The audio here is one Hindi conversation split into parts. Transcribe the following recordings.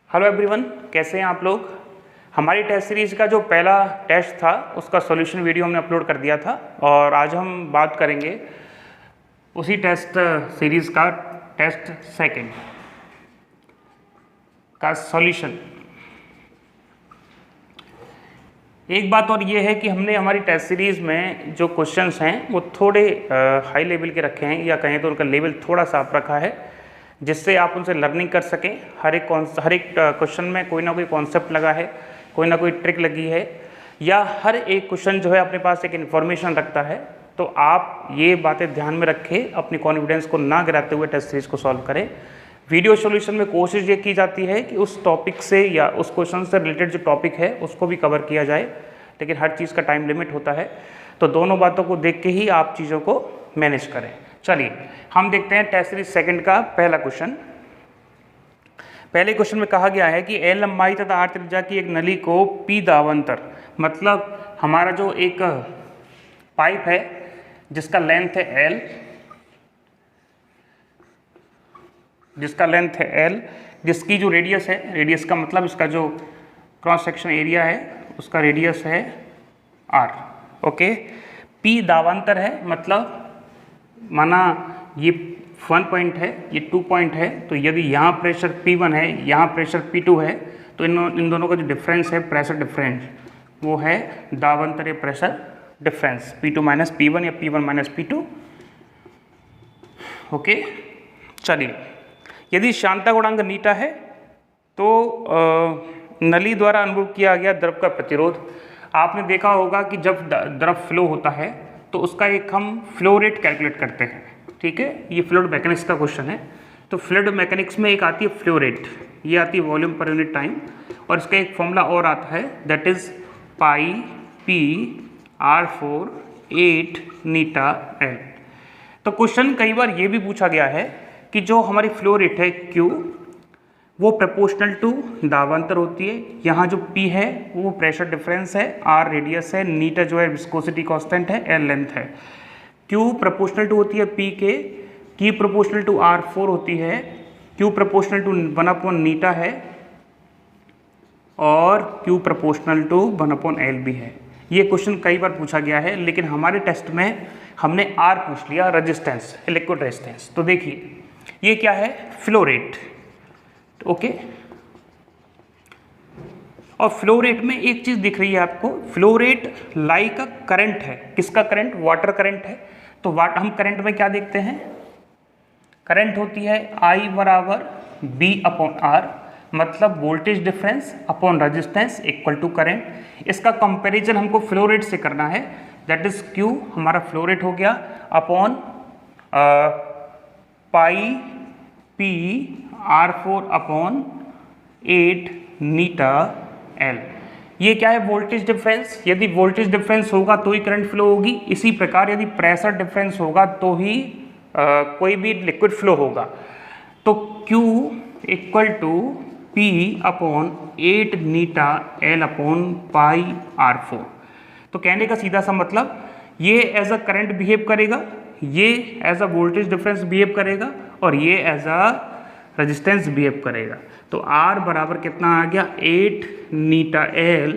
हेलो एवरीवन, कैसे हैं आप लोग। हमारी टेस्ट सीरीज़ का जो पहला टेस्ट था उसका सॉल्यूशन वीडियो हमने अपलोड कर दिया था और आज हम बात करेंगे उसी टेस्ट सीरीज़ का टेस्ट सेकंड का सॉल्यूशन। एक बात और ये है कि हमने हमारी टेस्ट सीरीज़ में जो क्वेश्चंस हैं वो थोड़े हाई लेवल के रखे हैं, या कहें तो उनका लेवल थोड़ा सा आप रखा है जिससे आप उनसे लर्निंग कर सकें। हर एक क्वेश्चन में कोई ना कोई कॉन्सेप्ट लगा है, कोई ना कोई ट्रिक लगी है, या हर एक क्वेश्चन जो है अपने पास एक इन्फॉर्मेशन रखता है। तो आप ये बातें ध्यान में रखें, अपनी कॉन्फिडेंस को ना गिराते हुए टेस्ट सीरीज़ को सॉल्व करें। वीडियो सॉल्यूशन में कोशिश ये की जाती है कि उस टॉपिक से या उस क्वेश्चन से रिलेटेड जो टॉपिक है उसको भी कवर किया जाए, लेकिन हर चीज़ का टाइम लिमिट होता है। तो दोनों बातों को देख के ही आप चीज़ों को मैनेज करें। चलिए हम देखते हैं टेस्ट सीरीज सेकंड का पहला क्वेश्चन। पहले क्वेश्चन में कहा गया है कि एल लंबाई तथा आर त्रिज्या की एक नली को पी दावांतर, मतलब हमारा जो एक पाइप है जिसका लेंथ है एल, जिसकी जो रेडियस है, रेडियस का मतलब इसका जो क्रॉस सेक्शन एरिया है उसका रेडियस है आर। ओके, पी दावांतर है, मतलब माना ये 1 पॉइंट है, ये 2 पॉइंट है, तो यदि यहाँ प्रेशर P1 है, यहाँ प्रेशर P2 है, तो इन दोनों का जो डिफरेंस है, प्रेशर डिफरेंस, वो है दावांतरीय pressure difference, P2 minus P1 या P1 माइनस P2। ओके, चलिए यदि श्यानता गुणांक नीटा है तो नली द्वारा अनुभव किया गया द्रव का प्रतिरोध। आपने देखा होगा कि जब द्रव फ्लो होता है तो उसका एक हम फ्लो रेट कैलकुलेट करते हैं। ठीक है, ये फ्लूइड मैकेनिक्स का क्वेश्चन है। तो फ्लूइड मैकेनिक्स में एक आती है फ्लो रेट, ये आती है वॉल्यूम पर यूनिट टाइम, और इसका एक फॉर्मूला और आता है that is pi P R4 8 Neeta L. तो क्वेश्चन कई बार ये भी पूछा गया है कि जो हमारी फ्लो रेट है Q वो प्रोपोर्शनल टू दावांतर होती है। यहाँ जो P है वो प्रेशर डिफरेंस है, R रेडियस है, नीटा जो है विस्कोसिटी कांस्टेंट है, L लेंथ है। Q प्रोपोर्शनल टू होती है P के, Q प्रोपोर्शनल टू R4 होती है, Q प्रोपोर्शनल टू 1/, नीटा है, और Q प्रोपोर्शनल टू 1/L भी है। ये क्वेश्चन कई बार पूछा गया है, लेकिन हमारे टेस्ट में हमने R पूछ लिया, रेजिस्टेंस, लिक्विड रेजिस्टेंस। तो देखिए ये क्या है, फ्लो रेट। ओके, और फ्लो रेट में एक चीज दिख रही है आपको, फ्लो रेट लाइक करंट है। किसका करंट? वाटर करंट है। तो हम करंट में क्या देखते हैं, करंट होती है I बराबर B/R, मतलब voltage difference upon resistance equal to current. इसका कंपैरिजन हमको फ्लो रेट से करना है, दैट इज Q हमारा फ्लो रेट हो गया अपॉन पाई P R4/8 नीटा L। ये क्या है, वोल्टेज डिफरेंस। यदि वोल्टेज डिफरेंस होगा तो ही करंट फ्लो होगी। इसी प्रकार यदि प्रेशर डिफरेंस होगा तो ही कोई भी लिक्विड फ्लो होगा। तो Q इक्वल टू P/8 नीटा L/पाई R4। तो कहने का सीधा सा मतलब, ये एज अ करंट बिहेव करेगा, ये as a voltage difference behave करेगा, और ये एज अ रेजिस्टेंस बिहेव करेगा। तो R बराबर कितना आ गया, 8 नीटा L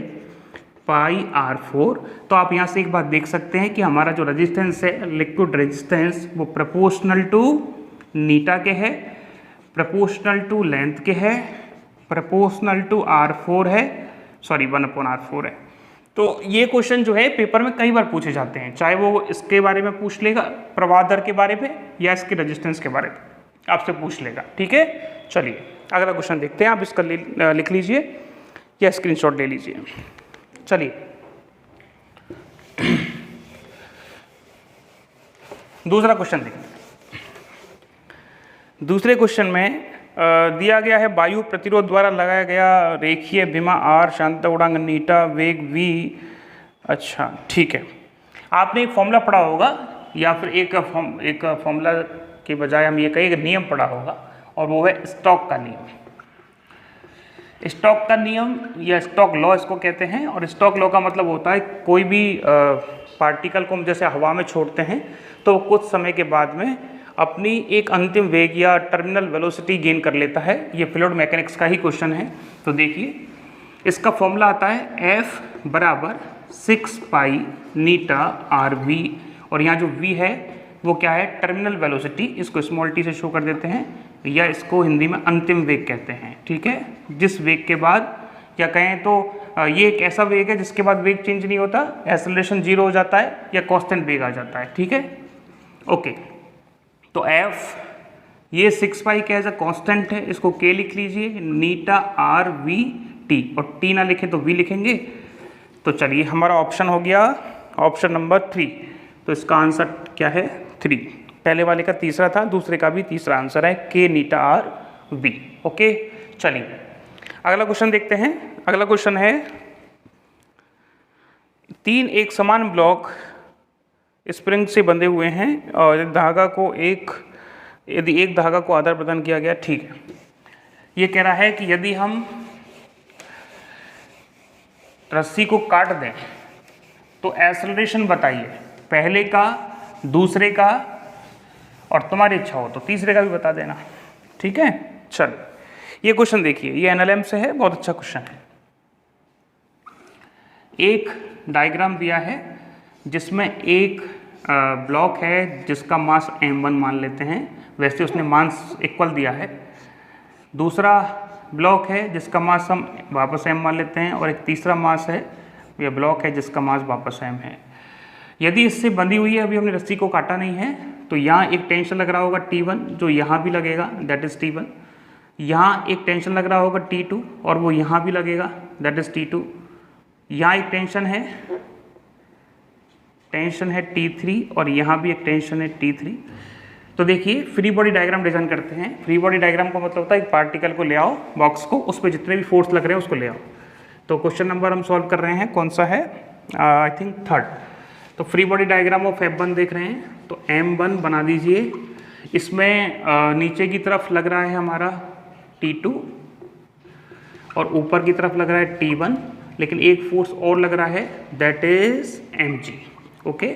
पाई R4। तो आप यहाँ से एक बात देख सकते हैं कि हमारा जो रेजिस्टेंस है, लिक्विड रेजिस्टेंस, वो प्रोपोर्शनल टू नीटा के है, प्रोपोर्शनल टू लेंथ के है, प्रोपोर्शनल टू R4 है, सॉरी 1/R4 है। तो ये क्वेश्चन जो है पेपर में कई बार पूछे जाते हैं, चाहे वो इसके बारे में पूछ लेगा, प्रवाह दर के बारे में, या इसके रेजिस्टेंस के बारे में आपसे पूछ लेगा। ठीक है, चलिए अगला क्वेश्चन देखते हैं। आप इसका लिख लीजिए या स्क्रीनशॉट ले लीजिए। चलिए दूसरा क्वेश्चन देखते हैं। दूसरे क्वेश्चन में दिया गया है वायु प्रतिरोध द्वारा लगाया गया रेखीय विमा R, श्यानता गुणांक नीटा, वेग V। अच्छा ठीक है, आपने एक फॉर्मूला पढ़ा होगा, या फिर एक फॉर्मूला के बजाय हम ये कहें एक नियम पढ़ा होगा, और वो है स्टोक का नियम। स्टोक का नियम या स्टोक लॉ इसको कहते हैं। और स्टोक लॉ का मतलब होता है कोई भी पार्टिकल को हम जैसे हवा में छोड़ते हैं तो कुछ समय के बाद में अपनी एक अंतिम वेग या टर्मिनल वेलोसिटी गेन कर लेता है। ये फ्लूइड मैकेनिक्स का ही क्वेश्चन है। तो देखिए इसका फॉर्मूला आता है F बराबर 6 पाई नीटा आर वी, और यहाँ जो V है वो क्या है, टर्मिनल वेलोसिटी, इसको स्मॉल t से शो कर देते हैं, या इसको हिंदी में अंतिम वेग कहते हैं। ठीक है, जिस वेग के बाद, या कहें तो ये एक ऐसा वेग है जिसके बाद वेग चेंज नहीं होता, एक्सेलरेशन 0 हो जाता है या कांस्टेंट वेग आ जाता है। ठीक है, ओके। तो F ये 6 पाई क्या है, कांस्टेंट है, इसको K लिख लीजिए, नीटा आर वी टी, और T ना लिखें तो V लिखेंगे। तो चलिए हमारा ऑप्शन हो गया ऑप्शन नंबर 3। तो इसका आंसर क्या है, 3। पहले वाले का तीसरा था, दूसरे का भी तीसरा आंसर है K नीटा आर वी। ओके, चलिए अगला क्वेश्चन देखते हैं। अगला क्वेश्चन है 3 एक समान ब्लॉक स्प्रिंग से बंधे हुए हैं और यदि एक धागा को आधार प्रदान किया गया। ठीक है, ये कह रहा है कि यदि हम रस्सी को काट दें तो एक्सेलरेशन बताइए, पहले का, दूसरे का, और तुम्हारी इच्छा हो तो तीसरे का भी बता देना। ठीक है, चल ये क्वेश्चन देखिए, ये एनएलएम से है, बहुत अच्छा क्वेश्चन है। एक डायग्राम दिया है जिसमें एक ब्लॉक है जिसका मास m1 मान लेते हैं, वैसे उसने मास इक्वल दिया है। दूसरा ब्लॉक है जिसका मास हम वापस m मान लेते हैं, और एक तीसरा मास है, यह ब्लॉक है जिसका मास वापस m है। यदि इससे बंधी हुई है, अभी हमने रस्सी को काटा नहीं है, तो यहाँ एक टेंशन लग रहा होगा T1, जो यहाँ भी लगेगा, दैट इज T1। यहाँ एक टेंशन लग रहा होगा T2, और वो यहाँ भी लगेगा, दैट इज T2। यहाँ एक टेंशन है T3, और यहाँ भी एक टेंशन है T3। तो देखिए फ्री बॉडी डायग्राम डिजाइन करते हैं। फ्री बॉडी डायग्राम का मतलब होता है एक पार्टिकल को ले आओ, बॉक्स को, उस पर जितने भी फोर्स लग रहे हैं उसको ले आओ। तो क्वेश्चन नंबर हम सॉल्व कर रहे हैं, कौन सा है, आई थिंक 3rd। तो free body diagram of F1 देख रहे हैं, तो M1 बना दीजिए। इसमें नीचे की तरफ लग रहा है हमारा T2, और ऊपर की तरफ लग रहा है T1, लेकिन एक फोर्स और लग रहा है, दैट इज mg। ओके,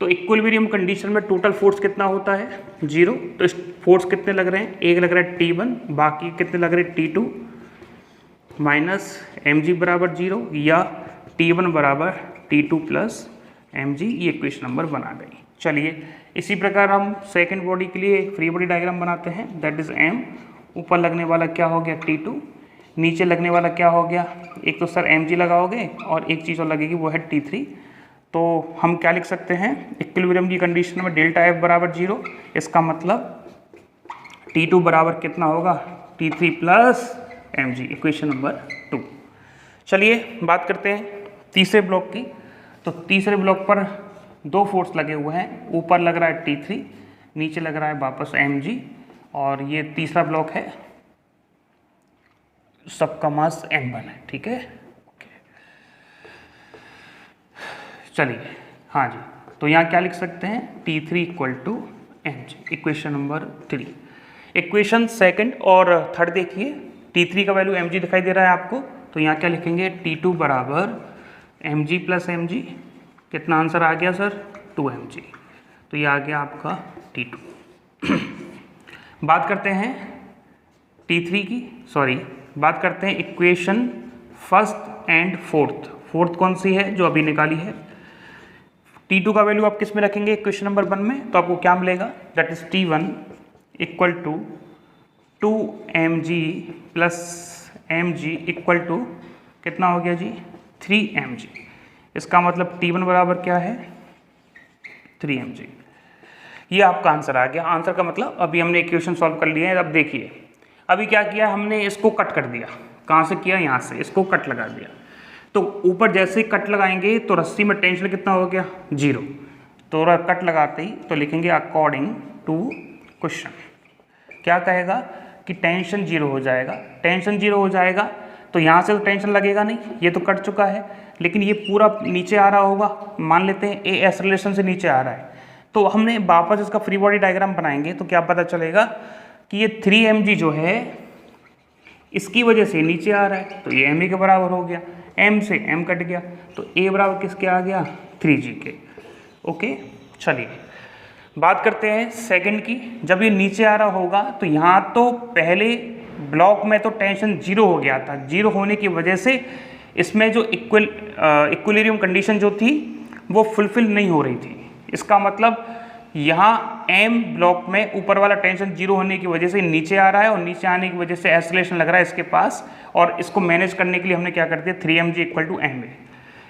तो इक्विलिब्रियम कंडीशन में टोटल फोर्स कितना होता है, 0। तो इस फोर्स कितने लग रहे हैं, एक लग रहा है T1, बाकी कितने लग रहे हैं T2, माइनस mg बराबर 0, या T1 बराबर T2 प्लस mg। ये इक्वेशन नंबर बना गई। चलिए इसी प्रकार हम सेकेंड बॉडी के लिए एक फ्री बॉडी डायग्राम बनाते हैं, दैट इज m। ऊपर लगने वाला क्या हो गया, T2, नीचे लगने वाला क्या हो गया, एक तो सर mg लगाओगे और एक चीज़ और लगेगी, वो है T3। तो हम क्या लिख सकते हैं, इक्विलिब्रियम की कंडीशन में डेल्टा F बराबर 0, इसका मतलब T2 बराबर कितना होगा, T3 plus mg, equation number 2। चलिए बात करते हैं तीसरे ब्लॉक की। तो तीसरे ब्लॉक पर 2 फोर्स लगे हुए हैं, ऊपर लग रहा है T3, नीचे लग रहा है वापस mg, और ये तीसरा ब्लॉक है, सबका मास m1 है। ठीक है, चलिए हाँ जी, तो यहाँ क्या लिख सकते हैं, T3 equal to mg, equation number 3। Equation second और थर्ड देखिए, T3 का वैल्यू mg दिखाई दे रहा है आपको, तो यहाँ क्या लिखेंगे, T2 बराबर mg प्लस mg। कितना आंसर आ गया सर, 2mg। तो ये आ गया आपका T2। बात करते हैं T3 की, बात करते हैं equation first and fourth. Fourth कौन सी है, जो अभी निकाली है। T2 का वैल्यू आप किस में रखेंगे, इक्वेशन नंबर 1 में, तो आपको क्या मिलेगा, that is T1 equal to 2mg plus mg equal to कितना हो गया जी, 3mg। इसका मतलब T1 बराबर क्या है, 3mg। ये आपका आंसर आ गया। आंसर का मतलब अभी हमने इक्वेशन सॉल्व कर लिए हैं। अब देखिए अभी क्या किया हमने, इसको कट कर दिया। कहाँ से किया, यहाँ से इसको कट लगा दिया। तो ऊपर जैसे ही कट लगाएंगे तो रस्सी में टेंशन कितना हो गया, 0। तो कट लगाते ही तो लिखेंगे अकॉर्डिंग टू क्वेश्चन, क्या कहेगा कि टेंशन 0 हो जाएगा। टेंशन 0 हो जाएगा तो यहाँ से तो टेंशन लगेगा नहीं, ये तो कट चुका है, लेकिन ये पूरा नीचे आ रहा होगा। मान लेते हैं ए एक्सेलरेशन से नीचे आ रहा है, तो हमने वापस इसका फ्री बॉडी डायग्राम बनाएंगे तो क्या पता चलेगा कि ये 3mg जो है इसकी वजह से नीचे आ रहा है, तो ये m के बराबर हो गया। m से m कट गया, तो a बराबर किसके आ गया, 3g के। ओके, चलिए बात करते हैं सेकंड की। जब ये नीचे आ रहा होगा तो यहाँ तो पहले ब्लॉक में तो टेंशन जीरो हो गया था, जीरो होने की वजह से इसमें जो इक्विलिब्रियम कंडीशन जो थी वो फुलफिल नहीं हो रही थी। इसका मतलब यहाँ एम ब्लॉक में ऊपर वाला टेंशन जीरो होने की वजह से नीचे आ रहा है और नीचे आने की वजह से एस्केलेशन लग रहा है इसके पास, और इसको मैनेज करने के लिए हमने क्या कर दिया 3mg इक्वल टू एम।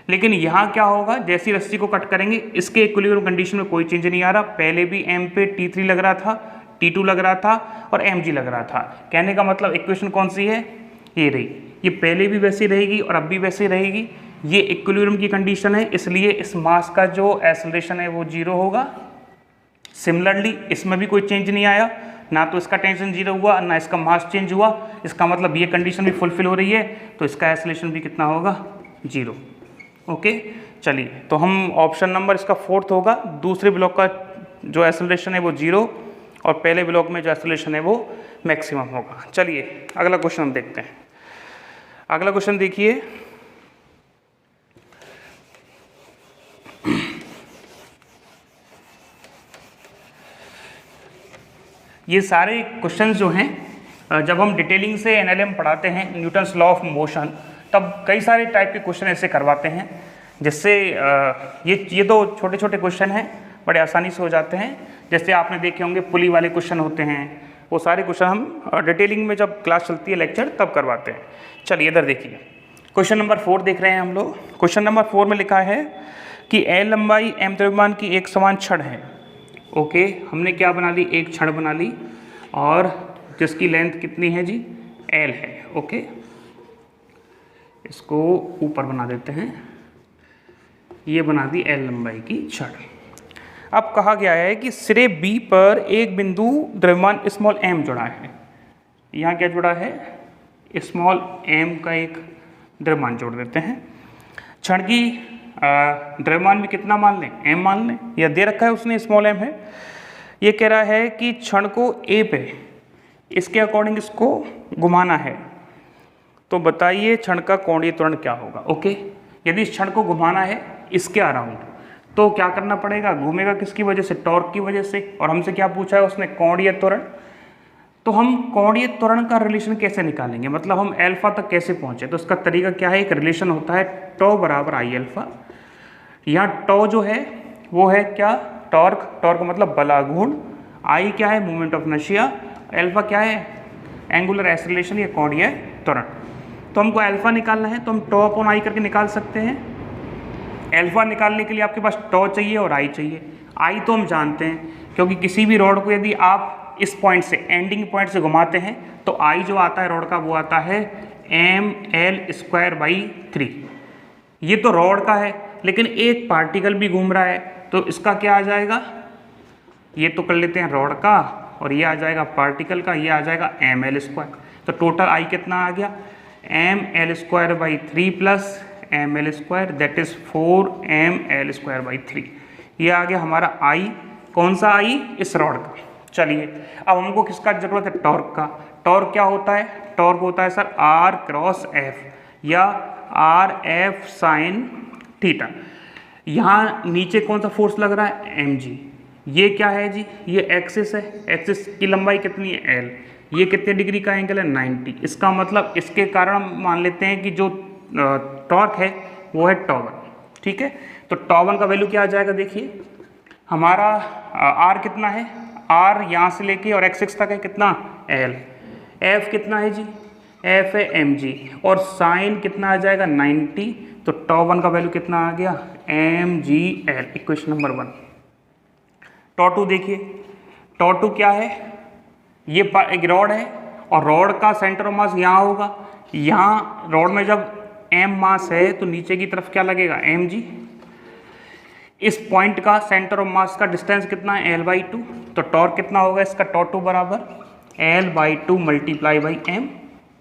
लेकिन यहाँ क्या होगा, जैसी रस्सी को कट करेंगे इसके इक्विलिब्रियम कंडीशन में कोई चेंज नहीं आ रहा। पहले भी एम पे T3 लग रहा था, T2 लग रहा था और mg लग रहा था। कहने का मतलब इक्वेशन कौन सी है, ये रही। ये पहले भी वैसी रहेगी और अब भी वैसी रहेगी। ये इक्विलिब्रियम की कंडीशन है, इसलिए इस मास का जो एक्सेलरेशन है वो जीरो होगा। सिमिलरली इसमें भी कोई चेंज नहीं आया, ना तो इसका टेंशन जीरो हुआ ना इसका मास चेंज हुआ। इसका मतलब ये कंडीशन भी फुलफिल हो रही है, तो इसका एक्सेलरेशन भी कितना होगा, जीरो। ओके, चलिए तो हम ऑप्शन नंबर इसका फोर्थ होगा। दूसरे ब्लॉक का जो एक्सेलरेशन है वो जीरो और पहले ब्लॉक में जो एक्सेलरेशन है वो मैक्सिमम होगा। चलिए अगला क्वेश्चन हम देखते हैं। अगला क्वेश्चन देखिए, ये सारे क्वेश्चंस जो हैं जब हम डिटेलिंग से एनएलएम पढ़ाते हैं, न्यूटन्स लॉ ऑफ मोशन, तब कई सारे टाइप के क्वेश्चन ऐसे करवाते हैं जिससे ये तो छोटे छोटे क्वेश्चन हैं, बड़े आसानी से हो जाते हैं। जैसे आपने देखे होंगे पुली वाले क्वेश्चन होते हैं, वो सारे क्वेश्चन हम डिटेलिंग में जब क्लास चलती है लेक्चर तब करवाते हैं। चलिए इधर देखिए, क्वेश्चन नंबर 4 देख रहे हैं हम लोग। क्वेश्चन नंबर 4 में लिखा है कि एल लंबाई एम द्रव्यमान की एक समान छड़ है। ओके, हमने क्या बना ली, एक छड़ बना ली और जिसकी लेंथ कितनी है जी, एल है। ओके, इसको ऊपर बना देते हैं, ये बना दी एल लंबाई की छड़। अब कहा गया है कि सिरे बी पर एक बिंदु द्रव्यमान स्मॉल एम जुड़ा है। यहाँ क्या जुड़ा है, स्मॉल एम का एक द्रव्यमान जोड़ देते हैं। छड़ की द्रव्यमान भी कितना मान लें, एम मान लें, या दे रखा है उसने स्मॉल एम है। ये कह रहा है कि छड़ को ए पे इसके अकॉर्डिंग इसको घुमाना है, तो बताइए छड़ का कोणीय त्वरण क्या होगा। ओके, यदि इस छड़ को घुमाना है इसके अराउंड तो क्या करना पड़ेगा, घूमेगा किसकी वजह से, टॉर्क की वजह से। और हमसे क्या पूछा है उसने, कोणीय त्वरण। तो हम कोणीय त्वरण का रिलेशन कैसे निकालेंगे, मतलब हम अल्फा तक कैसे पहुंचे। तो उसका तरीका क्या है, एक रिलेशन होता है टॉ बराबर आई अल्फा। यहाँ टॉ जो है वो है क्या, टॉर्क, टॉर्क मतलब बलाघूर्ण, आई क्या है मोमेंट ऑफ इनर्शिया, अल्फा क्या है एंगुलर एक्सेलरेशन या कोणीय त्वरण। तो हमको अल्फा निकालना है तो हम टॉ अपॉन आई करके निकाल सकते हैं। अल्फा निकालने के लिए आपके पास टॉ चाहिए और आई चाहिए। आई तो हम जानते हैं, क्योंकि किसी भी रॉड को यदि आप इस पॉइंट से, एंडिंग पॉइंट से घुमाते हैं तो आई जो आता है रॉड का वो आता है ml²/3। ये तो रॉड का है, लेकिन एक पार्टिकल भी घूम रहा है तो इसका क्या आ जाएगा, ये तो कर लेते हैं रॉड का और ये आ जाएगा पार्टिकल का, ये आ जाएगा ml²। तो टोटल आई कितना आ गया, ml²/3 plus ml², that is 4ml²/3। ये आ गया हमारा आई। कौन सा आई, इस रॉड का। चलिए अब हमको किसका जरूरत है, टॉर्क का। टॉर्क क्या होता है, टॉर्क होता है सर R क्रॉस F या RF साइन थीटा। यहाँ नीचे कौन सा फोर्स लग रहा है, mg। ये क्या है जी, ये एक्सिस है, एक्सिस की लंबाई कितनी है l, ये कितने डिग्री का एंगल है 90। इसका मतलब इसके कारण हम मान लेते हैं कि जो टॉर्क है वो है टॉ1। ठीक है, तो टॉ1 का वैल्यू क्या आ जाएगा, देखिए हमारा r कितना है, r यहाँ से लेके और x तक है कितना l, f कितना है जी, f है mg, और साइन कितना आ जाएगा 90। तो टॉ1 का वैल्यू कितना आ गया mgl, इक्वेशन नंबर 1। टॉ2 देखिए, टॉ2 क्या है, ये एक रॉड है और रॉड का सेंटर ऑफ मास यहाँ होगा। यहाँ रॉड में जब m मास है तो नीचे की तरफ क्या लगेगा mg। इस पॉइंट का सेंटर ऑफ मास का डिस्टेंस कितना है l/2। तो टॉर्क कितना होगा इसका, टॉ2 बराबर l/2 मल्टीप्लाई बाई m,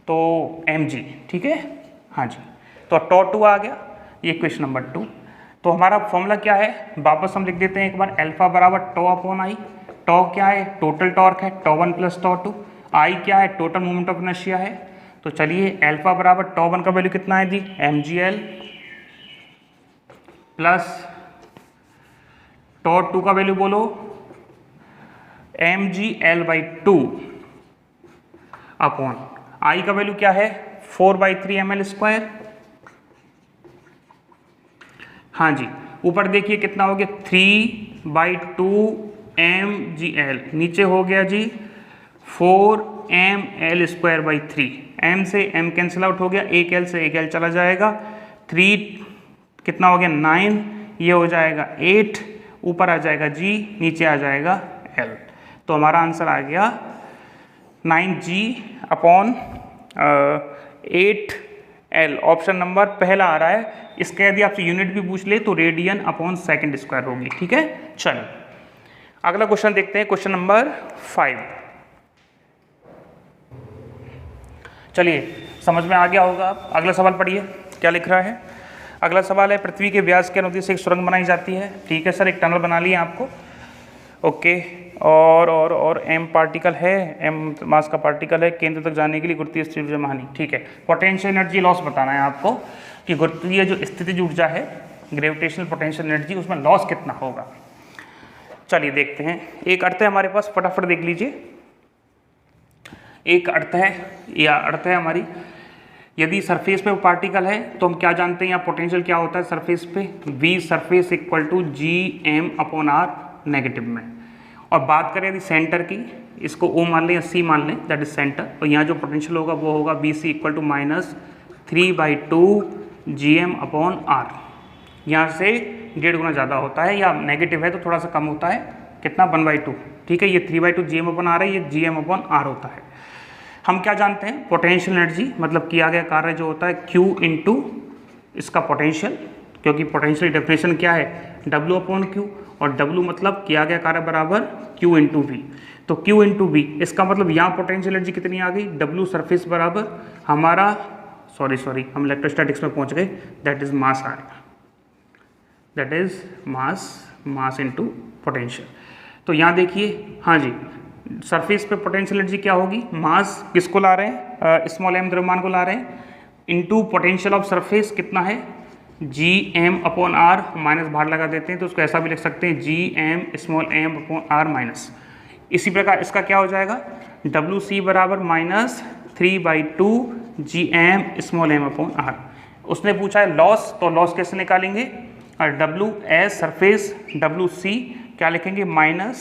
तो mg। ठीक है, हाँ जी, तो टॉ2 आ गया, ये क्वेश्चन नंबर 2। तो हमारा फॉर्मूला क्या है, वापस हम लिख देते हैं एक बार, अल्फा बराबर टॉ अपॉन आई। टॉ क्या है, टोटल टॉर्क है, टॉ1 प्लस टॉ2। आई क्या है, टोटल मोमेंट ऑफ इनर्शिया है। तो चलिए अल्फा बराबर टॉ1 का वैल्यू कितना है जी, mgl, प्लस टॉ2 का वैल्यू बोलो mgl/2 अपॉन आई का वैल्यू क्या है 4/3 ml²। हाँ जी, ऊपर देखिए कितना हो गया 3/2 mgl, नीचे हो गया जी 4ml²/3। m से m कैंसिल आउट हो गया, एक l से एक l चला जाएगा, 3 कितना हो गया 9, ये हो जाएगा 8, ऊपर आ जाएगा g, नीचे आ जाएगा l। तो हमारा आंसर आ गया 9g/8l, ऑप्शन नंबर पहला आ रहा है। इसका यदि आपसे यूनिट भी पूछ ले तो रेडियन/सेकंड² होगी। ठीक है, चलिए अगला क्वेश्चन देखते हैं, क्वेश्चन नंबर 5। चलिए समझ में आ गया होगा। अगला सवाल पढ़िए क्या लिख रहा है। अगला सवाल है, पृथ्वी के व्यास के अनुदिश से एक सुरंग बनाई जाती है। ठीक है सर, एक टनल बना लिया आपको, ओके। और m पार्टिकल है, m मास का पार्टिकल है, केंद्र तक जाने के लिए गुरुत्वीय स्थितिज ऊर्जा हानि। ठीक है, पोटेंशियल एनर्जी लॉस बताना है आपको कि गुरुत्वीय जो स्थितिज ऊर्जा है, ग्रेविटेशनल पोटेंशियल एनर्जी, उसमें लॉस कितना होगा। चलिए देखते हैं। एक अर्थ है हमारे पास, फटाफट देख लीजिए। एक अर्थ है, या अर्थ है हमारी, यदि सरफेस पे वो पार्टिकल है तो हम क्या जानते हैं यहाँ पोटेंशियल क्या होता है सरफेस पे, v सरफेस = gm/r नेगेटिव में। और बात करें यदि सेंटर की, इसको O मान लें या C मान लें, दैट इज सेंटर, और यहाँ जो पोटेंशियल होगा वो होगा BC = -3/2 gm/r। यहाँ से 1.5 गुना ज़्यादा होता है, या नेगेटिव है तो थोड़ा सा कम होता है, कितना 1/2। ठीक है, ये 3/2 gm/r है, ये gm/r होता है। हम क्या जानते हैं पोटेंशियल एनर्जी, मतलब किया गया कार्य जो होता है Q इंटू इसका पोटेंशियल, क्योंकि पोटेंशियल डेफिनेशन क्या है W/Q, और W मतलब किया गया कार्य बराबर Q इंटू V। तो Q इंटू V, इसका मतलब यहाँ पोटेंशियल एनर्जी कितनी आ गई, W सरफेस बराबर हमारा सॉरी हम इलेक्ट्रोस्टैटिक्स में पहुँच गए, दैट इज मास आएगा, that is mass into potential. तो यहाँ देखिए, हाँ जी, सरफेस पे पोटेंशियल एनर्जी क्या होगी, मास किसको ला रहे हैं, स्मॉल m द्रव्यमान को ला रहे हैं, इंटू पोटेंशियल ऑफ सरफेस कितना है gm/r, माइनस बाहर लगा देते हैं तो उसको ऐसा भी लिख सकते हैं gm/r माइनस। इसी प्रकार इसका क्या हो जाएगा WC बराबर -3/2 gm/r। उसने पूछा है लॉस, तो लॉस कैसे निकालेंगे, और W एज सरफेस, WC क्या लिखेंगे gm/r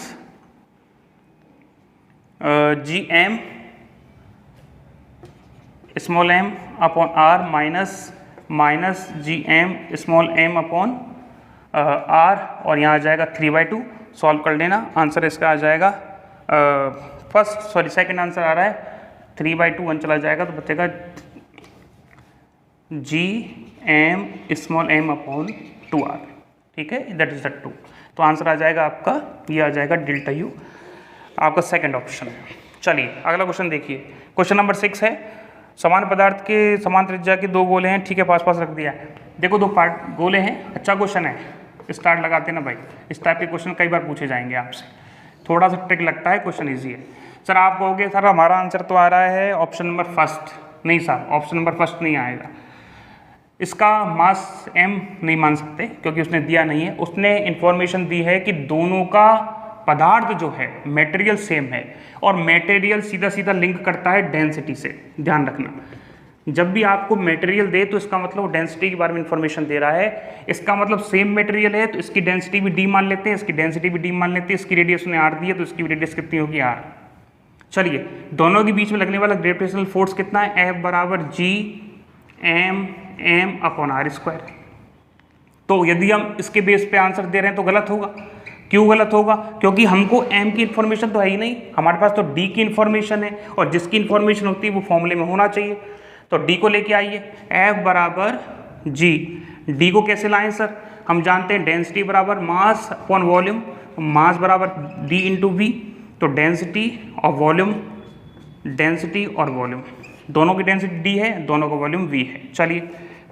माइनस gm/r, और यहाँ आ जाएगा 3/2। सॉल्व कर लेना, आंसर इसका आ जाएगा सेकंड आंसर आ रहा है 3/2, 1 चला जाएगा तो बचेगा gm/m/2r। ठीक है, दैट इज द 2। तो आंसर आ जाएगा आपका, ये आ जाएगा ΔU, आपका सेकंड ऑप्शन है। चलिए अगला क्वेश्चन देखिए, क्वेश्चन नंबर 6 है, समान पदार्थ के समान त्रिज्या के 2 गोले हैं। ठीक है, पास लग दिया है। देखो 2 गोले हैं, अच्छा क्वेश्चन है, स्टार्ट लगाते ना भाई, इस टाइप के क्वेश्चन कई बार पूछे जाएंगे आपसे, थोड़ा सा ट्रिक लगता है, क्वेश्चन ईजी है। सर आप कहोगे सर हमारा आंसर तो आ रहा है ऑप्शन नंबर फर्स्ट, नहीं साहब ऑप्शन नंबर फर्स्ट नहीं आएगा, इसका मास m नहीं मान सकते क्योंकि उसने दिया नहीं है। उसने इंफॉर्मेशन दी है कि दोनों का पदार्थ जो है मटेरियल सेम है, और मटेरियल सीधा सीधा लिंक करता है डेंसिटी से, ध्यान रखना। जब भी आपको मटेरियल दे तो इसका मतलब डेंसिटी के बारे में इंफॉर्मेशन दे रहा है, इसका मतलब सेम मटेरियल है तो इसकी डेंसिटी भी d मान लेते हैं, इसकी डेंसिटी भी d मान लेते हैं, इसकी रेडियस ने r दी है तो इसकी रेडियस कितनी होगी r। चलिए दोनों के बीच में लगने वाला ग्रेविटेशनल फोर्स कितना है, F बराबर gm/r²। तो यदि हम इसके बेस पे आंसर दे रहे हैं तो गलत होगा। क्यों गलत होगा, क्योंकि हमको m की इन्फॉर्मेशन तो है ही नहीं, हमारे पास तो d की इन्फॉर्मेशन है, और जिसकी इन्फॉर्मेशन होती है वो फॉर्मूले में होना चाहिए। तो d को लेके आइए, F बराबर g, d को कैसे लाएं सर, हम जानते हैं डेंसिटी बराबर मास अपॉन वॉल्यूम, मास बराबर d इंटू वी, तो डेंसिटी और वॉल्यूम दोनों की डेंसिटी d है, दोनों का वॉल्यूम v है। चलिए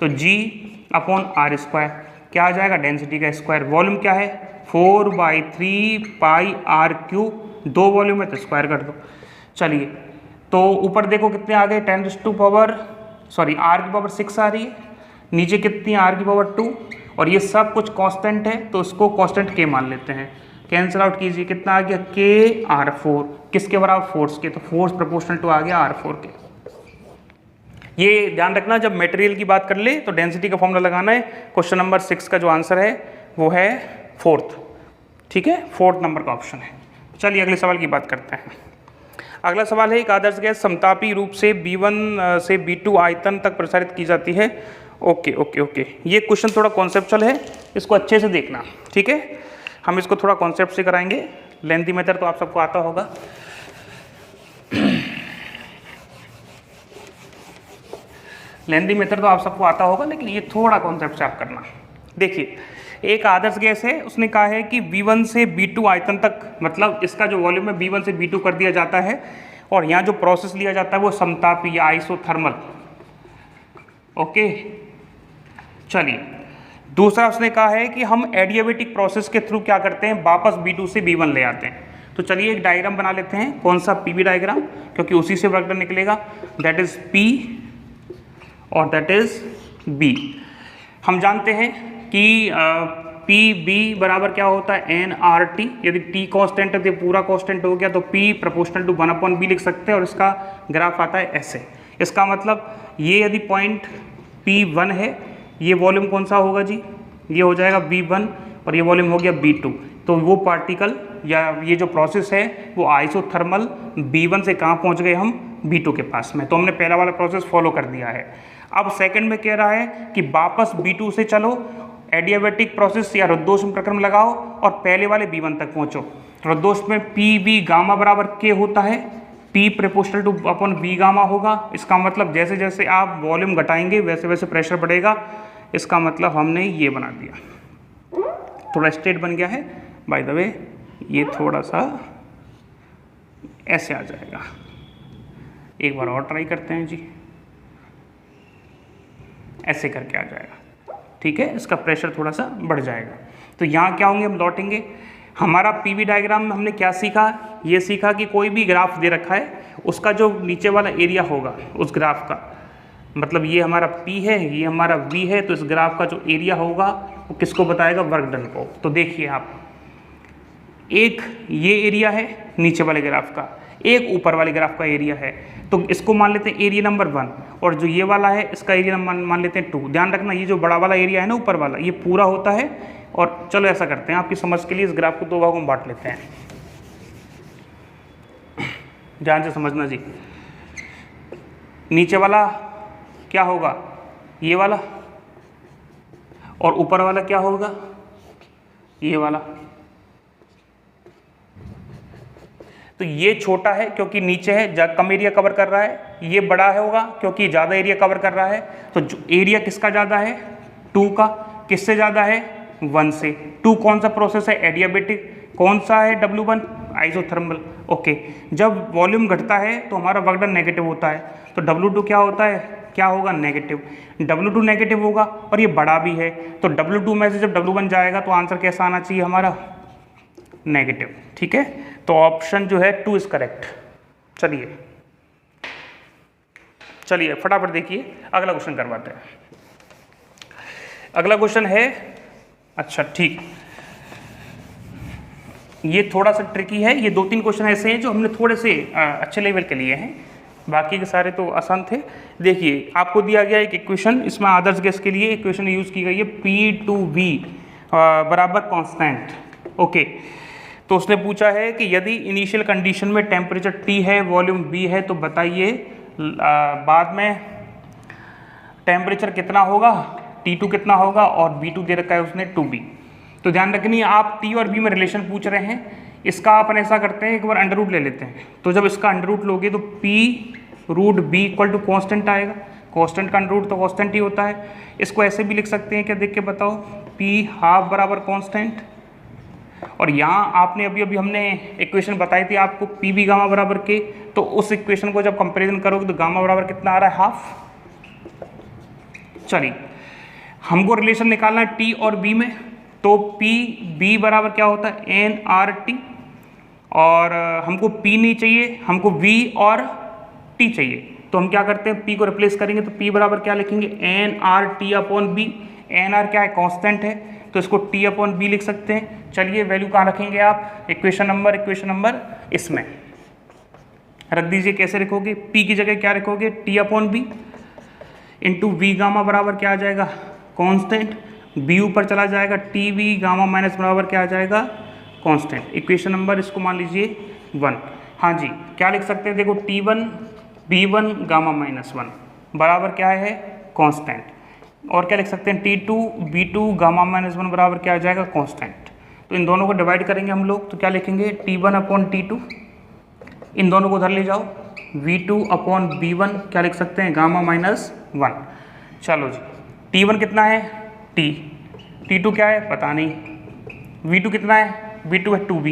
तो g/r², क्या आ जाएगा डेंसिटी का स्क्वायर, वॉल्यूम क्या है 4/3πr³, 2 वॉल्यूम है तो स्क्वायर कर दो। चलिए तो ऊपर देखो कितने आ गए, r की पावर 6 आ रही है, नीचे कितनी r की पावर 2, और ये सब कुछ कांस्टेंट है तो इसको कांस्टेंट k मान लेते हैं। कैंसिल आउट कीजिए, कितना आ गया के आर फोर, किसके बराबर फोर्स के, तो फोर्स प्रोपोर्शनल टू आ गया आर फोर के। ये ध्यान रखना जब मटेरियल की बात कर ले तो डेंसिटी का फॉर्मूला लगाना है। क्वेश्चन नंबर 6 का जो आंसर है वो है फोर्थ, ठीक है, फोर्थ नंबर का ऑप्शन है। चलिए अगले सवाल की बात करते हैं। अगला सवाल है, एक आदर्श गैस समतापी रूप से B1 से B2 आयतन तक प्रसारित की जाती है। ओके ओके ओके, ये क्वेश्चन थोड़ा कॉन्सेप्चुअल है, इसको अच्छे से देखना, ठीक है। हम इसको थोड़ा कॉन्सेप्ट से कराएंगे, लेंथी मेथड तो आप सबको आता होगा। लेंथी मेथड तो आप सबको आता होगा, लेकिन ये थोड़ा कॉन्सेप्ट से आप करना। देखिए, एक आदर्श गैस है, उसने कहा है कि B1 से B2 आयतन तक, मतलब इसका जो वॉल्यूम है B1 से B2 कर दिया जाता है, और यहाँ जो प्रोसेस लिया जाता है वो समतापी या आइसोथर्मल। ओके, चलिए दूसरा उसने कहा है कि हम एडियाबेटिक प्रोसेस के थ्रू क्या करते हैं, वापस B2 से B1 ले आते हैं। तो चलिए एक डायग्राम बना लेते हैं, कौन सा, PV डायग्राम, क्योंकि उसी से वर्क डन निकलेगा, दैट इज P और दैट इज B। हम जानते हैं कि PB बराबर क्या होता है, nRT। यदि T कांस्टेंट है तो पूरा कांस्टेंट हो गया, तो P प्रोपोर्शनल टू 1/B लिख सकते हैं, और इसका ग्राफ आता है ऐसे। इसका मतलब ये यदि पॉइंट P1 है, ये वॉल्यूम कौन सा होगा जी, ये हो जाएगा B1, और ये वॉल्यूम हो गया B2। तो वो पार्टिकल या ये जो प्रोसेस है वो आइसोथर्मल B1 से कहाँ पहुँच गए हम, B2 के पास में। तो हमने पहला वाला प्रोसेस फॉलो कर दिया है। अब सेकंड में कह रहा है कि वापस B2 से चलो, एडियाबेटिक प्रोसेस या रुद्धोष्म प्रक्रम लगाओ और पहले वाले B1 तक पहुँचो। रुद्धोष्म में PV गामा बराबर K होता है, P proportional two upon V gamma होगा। इसका मतलब जैसे जैसे आप वॉल्यूम घटाएंगे वैसे वैसे प्रेशर बढ़ेगा। इसका मतलब हमने ये बना दिया, थोड़ा स्ट्रेट बन गया है बाय द वे, ये थोड़ा सा ऐसे आ जाएगा। एक बार और ट्राई करते हैं जी, ऐसे करके आ जाएगा, ठीक है। इसका प्रेशर थोड़ा सा बढ़ जाएगा। तो यहाँ क्या होंगे, हम लौटेंगे। हमारा PV डायग्राम में हमने क्या सीखा, ये सीखा कि कोई भी ग्राफ दे रखा है, उसका जो नीचे वाला एरिया होगा उस ग्राफ का, मतलब ये हमारा P है, ये हमारा V है, तो इस ग्राफ का जो एरिया होगा वो किसको बताएगा, वर्क डन को। तो देखिए आप, एक ये एरिया है नीचे वाले ग्राफ का, एक ऊपर वाले ग्राफ का एरिया है, तो इसको मान लेते हैं एरिया नंबर 1, और जो ये वाला है इसका एरिया मान लेते हैं 2। ध्यान रखना, ये जो बड़ा वाला एरिया है ना ऊपर वाला, ये पूरा होता है। और चलो ऐसा करते हैं, आपकी समझ के लिए इस ग्राफ को दो भागों में बांट लेते हैं, ध्यान से समझना जी। नीचे वाला क्या होगा, ये वाला, और ऊपर वाला क्या होगा, ये वाला। तो ये छोटा है क्योंकि नीचे है, कम एरिया कवर कर रहा है। ये बड़ा है होगा क्योंकि ज़्यादा एरिया कवर कर रहा है। तो जो एरिया किसका ज़्यादा है, 2 का। किससे ज़्यादा है, 1 से। 2 कौन सा प्रोसेस है, एडियाबेटिक। कौन सा है, W1 आइसोथर्मल। ओके, जब वॉल्यूम घटता है तो हमारा वर्क डन नेगेटिव होता है, तो W2 क्या होता है, क्या होगा, नेगेटिव। W2 नेगेटिव होगा और ये बड़ा भी है, तो W2 में से जब W1 जाएगा तो आंसर कैसा आना चाहिए हमारा, नेगेटिव, ठीक है। तो ऑप्शन जो है 2 इज करेक्ट। चलिए फटाफट देखिए, अगला क्वेश्चन करवाते हैं। अगला क्वेश्चन है, अच्छा ठीक, ये थोड़ा सा ट्रिकी है। ये 2-3 क्वेश्चन ऐसे हैं जो हमने थोड़े से अच्छे लेवल के लिए हैं, बाकी के सारे तो आसान थे। देखिए, आपको दिया गया एक इक्वेशन, इसमें आदर्श गैस के लिए इक्वेशन यूज़ की गई है, P2V बराबर कांस्टेंट। ओके, तो उसने पूछा है कि यदि इनिशियल कंडीशन में टेम्परेचर T है, वॉल्यूम B है, तो बताइए बाद में टेम्परेचर कितना होगा, T2 कितना होगा, और B2 दे रखा है उसने 2B। तो ध्यान रखनी, आप T और B में रिलेशन पूछ रहे हैं। इसका अपन ऐसा करते हैं, एक बार अंडर रूट ले लेते हैं। तो जब इसका अंडर रूट लोगे तो P√B इक्वल टू कॉन्स्टेंट आएगा। कॉन्स्टेंट का अंडर रूट तो कॉन्स्टेंट ही होता है। इसको ऐसे भी लिख सकते हैं, क्या देख के बताओ, P½ बराबर कॉन्स्टेंट। और यहाँ आपने अभी हमने इक्वेशन बताई थी आपको, PV गामा बराबर के, तो उस इक्वेशन को जब कंपेरिजन करोगे तो गामा बराबर कितना आ रहा है, हाफ। चलिए, हमको रिलेशन निकालना है T और B में, तो PB बराबर क्या होता है, nRT, और हमको P नहीं चाहिए, हमको V और T चाहिए। तो हम क्या करते हैं, P को रिप्लेस करेंगे तो P बराबर क्या लिखेंगे, nRT upon B। N R क्या है, कांस्टेंट है, तो इसको टी अपॉन बी लिख सकते हैं। चलिए वैल्यू कहाँ रखेंगे आप, इक्वेशन नंबर इसमें रख दीजिए। कैसे रखोगे, पी की जगह क्या रखोगे, T upon B into V gamma बराबर क्या आ जाएगा, कांस्टेंट, बी ऊपर चला जाएगा, टी वी गामा माइनस बराबर क्या आ जाएगा, कांस्टेंट। इक्वेशन नंबर इसको मान लीजिए 1। हाँ जी, क्या लिख सकते हैं, देखो T1 B1 गामा माइनस 1 बराबर क्या है, कांस्टेंट। और क्या लिख सकते हैं, T2 B2 गामा माइनस 1 बराबर क्या आ जाएगा, कांस्टेंट। तो इन दोनों को डिवाइड करेंगे हम लोग, तो क्या लिखेंगे, T1 अपॉन T2, इन दोनों को उधर ले जाओ, V2 अपॉन B1 क्या लिख सकते हैं, गामा माइनस 1। चलो जी, T1 कितना है T, T2 क्या है पता नहीं, V2 कितना है, V2 है 2B,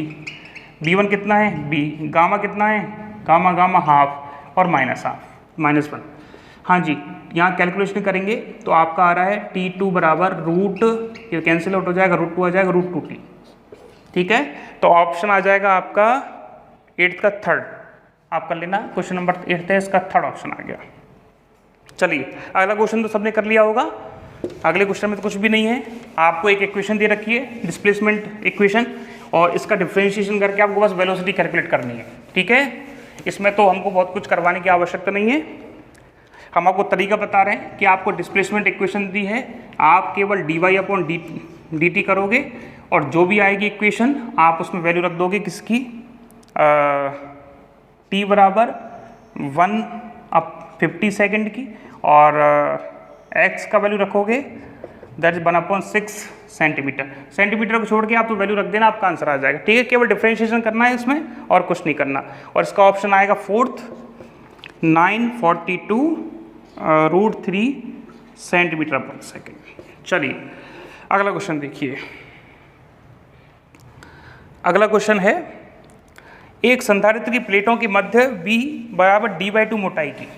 B1 कितना है B, गामा कितना है, गामा हाफ और हाफ -1। हाँ जी, यहाँ कैलकुलेशन करेंगे तो आपका आ रहा है T2 बराबर रूट, ये कैंसिल आउट हो जाएगा, √2 आ जाएगा, √2T। ठीक है, तो ऑप्शन आ जाएगा आपका 8th का थर्ड, आप कर लेना, क्वेश्चन नंबर 8 है, इसका थर्ड ऑप्शन आ गया। चलिए अगला क्वेश्चन तो सबने कर लिया होगा। अगले क्वेश्चन में तो कुछ भी नहीं है, आपको एक इक्वेशन दे रखी है, डिस्प्लेसमेंट इक्वेशन, और इसका डिफरेंशिएशन करके आपको बस वेलोसिटी कैलकुलेट करनी है। ठीक है, इसमें तो हमको बहुत कुछ करवाने की आवश्यकता नहीं है, हम आपको तरीका बता रहे हैं कि आपको डिस्प्लेसमेंट इक्वेशन दी है, आप केवल dy अपॉन dt करोगे और जो भी आएगी इक्वेशन आप उसमें वैल्यू रख दोगे किसकी, t बराबर 1/50 सेकेंड की, और x का वैल्यू रखोगे दैट इज 1/6 सेंटीमीटर। सेंटीमीटर को छोड़ के आप तो वैल्यू रख देना, आपका आंसर आ जाएगा। ठीक है, केवल डिफरेंशिएशन करना है इसमें और कुछ नहीं करना। और इसका ऑप्शन आएगा फोर्थ 942√3 सेंटीमीटर पर सेकेंड। चलिए अगला क्वेश्चन देखिए। अगला क्वेश्चन है, एक संधारित्र की प्लेटों की मध्य b बराबर d/2 मोटाई की,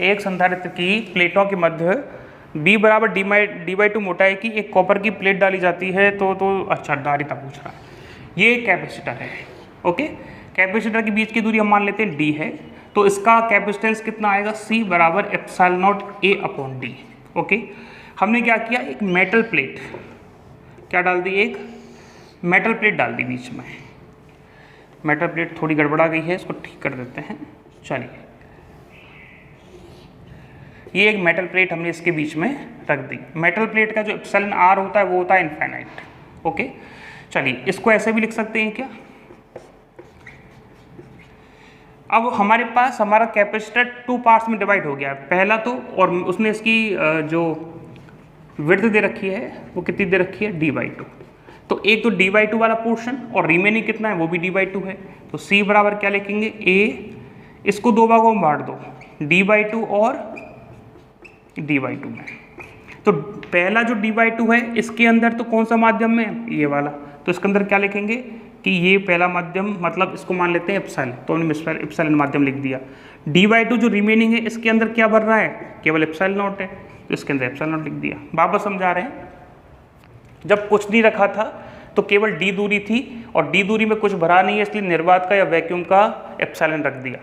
एक संधारित्र की प्लेटों की मध्य b बराबर d/2 मोटाई की एक कॉपर की प्लेट डाली जाती है, तो अच्छा धारिता पूछ रहा है, ये कैपेसिटर है। ओके, कैपेसिटर के बीच की दूरी हम मान लेते हैं d है, तो इसका कैपेसिटेंस कितना आएगा, c बराबर ε0 a अपॉन d। ओके, हमने क्या किया, एक मेटल प्लेट क्या डाल दी, एक मेटल प्लेट डाल दी बीच में। मेटल प्लेट थोड़ी गड़बड़ा गई है, इसको ठीक कर देते हैं। चलिए, ये एक मेटल प्लेट हमने इसके बीच में रख दी। मेटल प्लेट का जो एप्सिलॉन r होता है वो होता है इनफाइनाइट। ओके, चलिए इसको ऐसे भी लिख सकते हैं क्या, अब हमारे पास हमारा कैपेसिटर 2 पार्ट्स में डिवाइड हो गया है, पहला तो, और उसने इसकी जो विड्थ दे रखी है वो कितनी दे रखी है, d/2। तो एक तो d/2 वाला पोर्शन और रिमेनिंग कितना है वो भी d/2 है, तो c बराबर क्या लिखेंगे, a, इसको दो भागों में बांट दो, d/2 और d/2 में। तो पहला जो d/2 है इसके अंदर तो कौन सा माध्यम में, ये वाला, तो इसके अंदर क्या लिखेंगे कि ये पहला माध्यम, मतलब इसको मान लेते हैं एप्सिलॉन, तो हमने एप्सिलॉन माध्यम लिख दिया। d/2 जो रिमेनिंग है इसके अंदर क्या भर रहा है, केवल ε0 है, तो इसके अंदर ε0 लिख दिया। वापस समझा रहे हैं, जब कुछ नहीं रखा था तो केवल d दूरी थी और d दूरी में कुछ भरा नहीं है, इसलिए निर्वात का या वैक्यूम का एप्सिलॉन रख दिया।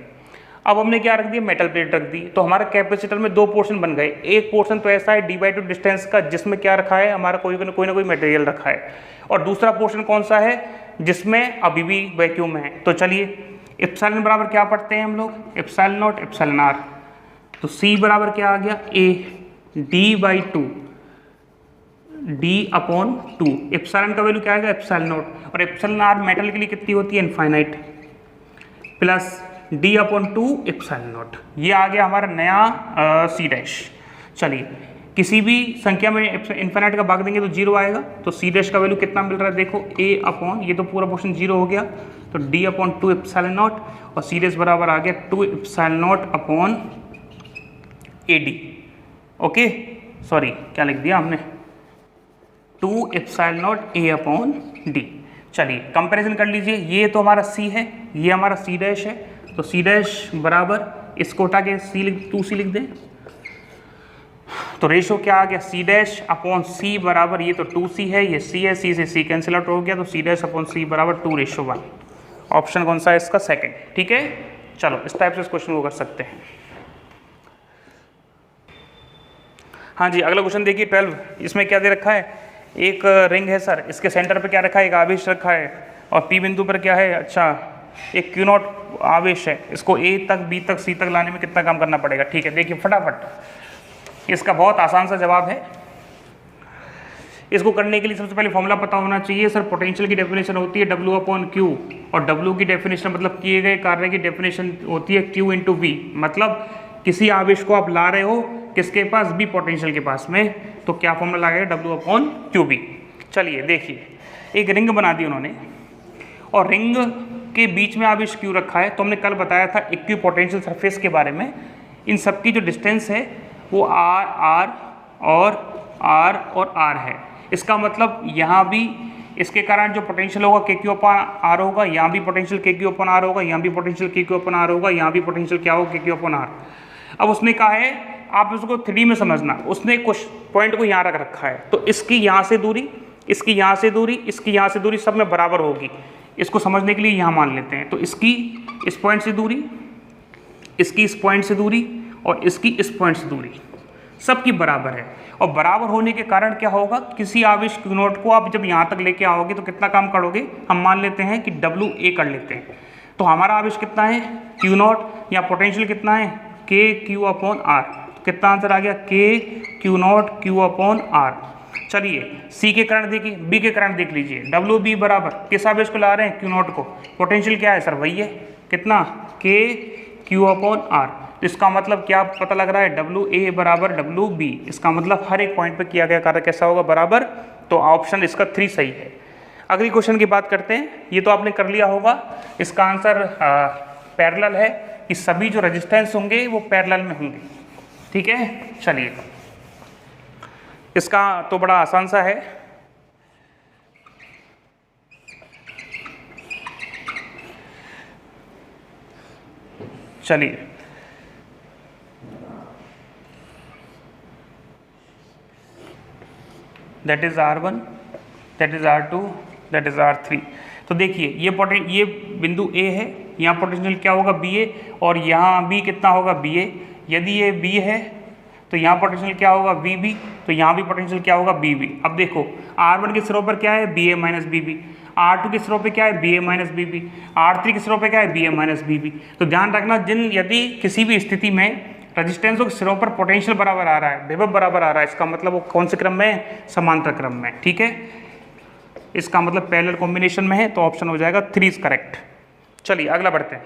अब हमने क्या रख दिया, मेटल प्लेट रख दी, तो हमारा कैपेसिटर में दो पोर्शन बन गए। एक पोर्शन तो ऐसा है d/2 डिस्टेंस का जिसमें क्या रखा है, हमारा कोई ना कोई मटेरियल रखा है, और दूसरा पोर्शन कौन सा है जिसमें अभी भी वैक्यूम है। तो चलिए एप्सिलॉन बराबर क्या पढ़ते हैं हम लोग, ε0 εr, तो c बराबर क्या आ गया, a d/2 d/2, एप्सिलॉन का वैल्यू क्या आएगा, ε0, और εr मेटल के लिए कितनी होती है, इनफाइनाइट, प्लस d/2 ε0। ये आ गया हमारा नया c'। चलिए किसी भी संख्या में इनफाइनाइट का भाग देंगे तो 0 आएगा, तो c' का वैल्यू कितना मिल रहा है, देखो a/, ये तो पूरा पोर्शन 0 हो गया, तो d/2 ε0, और c' बराबर आ गया 2 ε0 अपॉन ad। ओके, सॉरी क्या लिख दिया हमने, 2 ε0 a अपॉन d। चलिए कंपैरिजन कर लीजिए, ये तो हमारा c है, ये हमारा c' है, तो c' बराबर इसको उठा के 2c लिख दें, तो रेशो क्या आ गया, c' अपॉन c बराबर, ये तो 2c है, ये c है, c से c कैंसिल आउट हो गया, तो c' अपॉन c बराबर 2:1। ऑप्शन कौन सा है इसका, सेकंड। ठीक है, चलो इस टाइप से इस क्वेश्चन को कर सकते हैं। हाँ जी, अगला क्वेश्चन देखिए 12। इसमें क्या दे रखा है, एक रिंग है सर, इसके सेंटर पे क्या रखा है, एक आवेश रखा है, और पी बिंदु पर क्या है, अच्छा एक क्यू नॉट आवेश है, इसको ए तक बी तक सी तक लाने में कितना काम करना पड़ेगा। ठीक है, देखिए फटाफट, इसका बहुत आसान सा जवाब है। इसको करने के लिए सबसे पहले फॉर्मूला पता होना चाहिए सर। पोटेंशियल की डेफिनेशन होती है W/Q, और W की डेफिनेशन मतलब किए गए कार्य की डेफिनेशन होती है Q × V। मतलब किसी आवेश को आप ला रहे हो किसके पास, B पोटेंशियल के पास में, तो क्या फॉर्मूला लगेगा, W/QB। चलिए देखिए, एक रिंग बना दी उन्होंने, और रिंग के बीच में आवेश Q रखा है। तो हमने कल बताया था इक्वी पोटेंशियल सरफेस के बारे में। इन सबकी जो डिस्टेंस है वो R और R है। इसका मतलब यहाँ भी इसके कारण जो पोटेंशियल होगा KQ/R होगा, यहाँ भी पोटेंशियल KQ/R होगा, यहाँ भी पोटेंशियल KQ/R होगा, यहाँ भी पोटेंशियल क्या होगा, KQ/R। अब उसने कहा है आप उसको 3D में समझना, उसने कुछ पॉइंट को यहाँ रख रखा है, तो इसकी यहाँ से दूरी, इसकी यहाँ से दूरी, इसकी यहाँ से दूरी सब में बराबर होगी। इसको समझने के लिए यहाँ मान लेते हैं, तो इसकी इस पॉइंट से दूरी, इसकी इस पॉइंट से दूरी, और इसकी इस पॉइंट से दूरी सबकी बराबर है। और बराबर होने के कारण क्या होगा, किसी आवेश Q0 को आप जब यहाँ तक लेके आओगे तो कितना काम करोगे, हम मान लेते हैं कि WA कर लेते हैं। तो हमारा आवेश कितना है, Q0, या पोटेंशियल कितना है, KQ/R। कितना आंसर आ गया, KQ0 Q/R। चलिए सी के कारण देखिए, बी के कारण देख लीजिए। WB बराबर किस आवेश को ला रहे हैं, Q0 को। पोटेंशियल क्या है सर, वही है, कितना, KQ/R। तो इसका मतलब क्या पता लग रहा है, WA बराबर WB। इसका मतलब हर एक पॉइंट पे किया गया कार्य कैसा होगा, बराबर। तो ऑप्शन इसका 3 सही है। अगली क्वेश्चन की बात करते हैं। ये तो आपने कर लिया होगा, इसका आंसर पैरेलल है कि सभी जो रेजिस्टेंस होंगे वो पैरेलल में होंगे। ठीक है, चलिए इसका तो बड़ा आसान सा है। चलिए that is R1, that is R2, that is R3। तो देखिए ये बिंदु A है, यहाँ पोटेंशियल क्या होगा, BA, और यहाँ B कितना होगा, BA। यदि ये B है तो यहाँ पोटेंशियल क्या होगा, VB, तो यहाँ भी पोटेंशियल क्या होगा, BB। अब देखो R1 के सिरों पर क्या है, BA माइनस BB, R2 के सिरों पे क्या है, BA माइनस BB, R3 के सिरों पे क्या है, BA माइनस BB। तो ध्यान रखना, यदि किसी भी स्थिति में रजिस्टेंसों के सिरों पर पोटेंशियल बराबर आ रहा है, विभव बराबर आ रहा है, इसका मतलब वो कौन से क्रम में है, समांतर क्रम में। ठीक है, इसका मतलब पैरेलल कॉम्बिनेशन में है, तो ऑप्शन हो जाएगा 3 इज करेक्ट। चलिए अगला बढ़ते हैं।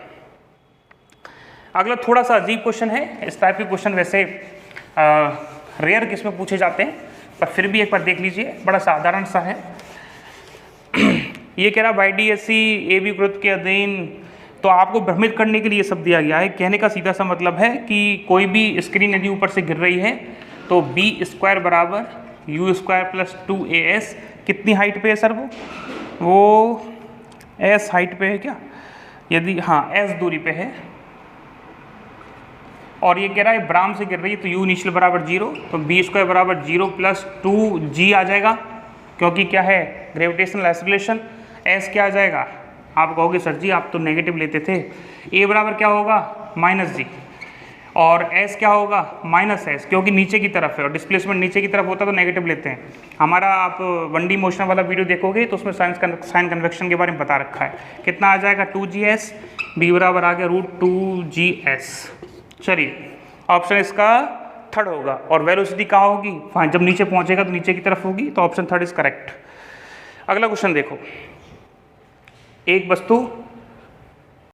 अगला थोड़ा सा अजीब क्वेश्चन है। इस टाइप के क्वेश्चन वैसे रेयर किस में पूछे जाते हैं, पर फिर भी एक बार देख लीजिए, बड़ा साधारण सा है। ये कह रहा YDSC AB वृत्त के अधीन, तो आपको भ्रमित करने के लिए सब दिया गया है। कहने का सीधा सा मतलब है कि कोई भी स्क्रीन यदि ऊपर से गिर रही है तो B² बराबर U² + 2AS। कितनी हाइट पे है सर, वो S हाइट पे है क्या, यदि हाँ S दूरी पे है, और ये कह रहा है ब्राम से गिर रही है, तो U इनिशियल बराबर 0, तो B² बराबर 0 + 2G आ जाएगा, क्योंकि क्या है, ग्रेविटेशनल एक्सेलरेशन। S क्या आ जाएगा, आप कहोगे सर जी आप तो नेगेटिव लेते थे। A बराबर क्या होगा, -G, और S क्या होगा, -S, क्योंकि नीचे की तरफ है और डिस्प्लेसमेंट नीचे की तरफ होता है तो नेगेटिव लेते हैं। हमारा आप 1D मोशन वाला वीडियो देखोगे तो उसमें साइन कन्वेक्शन के बारे में बता रखा है। कितना आ जाएगा, 2GS, B बराबर आ गया √2GS। चलिए ऑप्शन इसका 3rd होगा, और वेलोसिटी कहाँ होगी, हाँ जब नीचे पहुँचेगा तो नीचे की तरफ होगी, तो ऑप्शन 3rd इज करेक्ट। अगला क्वेश्चन देखो, एक वस्तु